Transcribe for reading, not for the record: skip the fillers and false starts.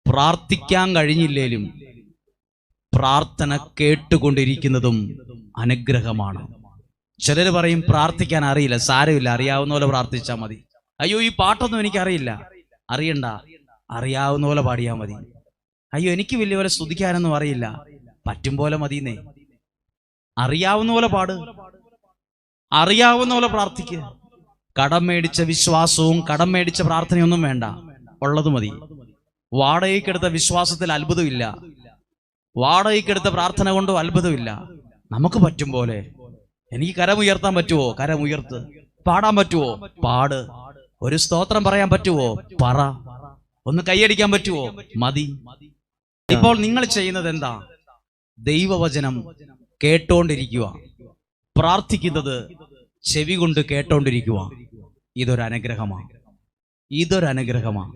പ്രാർത്ഥിക്കാൻ കഴിഞ്ഞില്ലേലും പ്രാർത്ഥന കേട്ടുകൊണ്ടിരിക്കുന്നതും അനുഗ്രഹമാണ്. ചിലർ പറയും പ്രാർത്ഥിക്കാൻ അറിയില്ല. സാരമില്ല, അറിയാവുന്ന പോലെ പ്രാർത്ഥിച്ചാൽ മതി. അയ്യോ ഈ പാട്ടൊന്നും എനിക്കറിയില്ല. അറിയണ്ട, അറിയാവുന്ന പോലെ പാടിയാൽ മതി. അയ്യോ എനിക്ക് വലിയ പോലെ സ്തുതിക്കാനൊന്നും അറിയില്ല, പറ്റും പോലെ മതിന്നേ. അറിയാവുന്ന പോലെ പാട്, അറിയാവുന്ന പോലെ പ്രാർത്ഥിക്കുക. കടം മേടിച്ച വിശ്വാസവും കടം മേടിച്ച പ്രാർത്ഥനയൊന്നും വേണ്ട, ഉള്ളത് മതി. വാടകയ്ക്കെടുത്ത വിശ്വാസത്തിൽ അത്ഭുതമില്ല, വാടകയ്ക്കെടുത്ത പ്രാർത്ഥന കൊണ്ടോ അത്ഭുതമില്ല. നമുക്ക് പറ്റും പോലെ. എനിക്ക് കരമുയർത്താൻ പറ്റുമോ? കരമുയർത്ത്. പാടാൻ പറ്റുമോ? പാട്. ഒരു സ്തോത്രം പറയാൻ പറ്റുമോ? പറ. ഒന്ന് കൈയടിക്കാൻ പറ്റുമോ? മതി. ഇപ്പോൾ നിങ്ങൾ ചെയ്യുന്നത് എന്താ? ദൈവവചനം കേട്ടോണ്ടിരിക്കുക, പ്രാർത്ഥിക്കുന്നത് ചെവി കൊണ്ട് കേട്ടോണ്ടിരിക്കുക. ഇതൊരു അനുഗ്രഹമാണ്, ഇതൊരു അനുഗ്രഹമാണ്.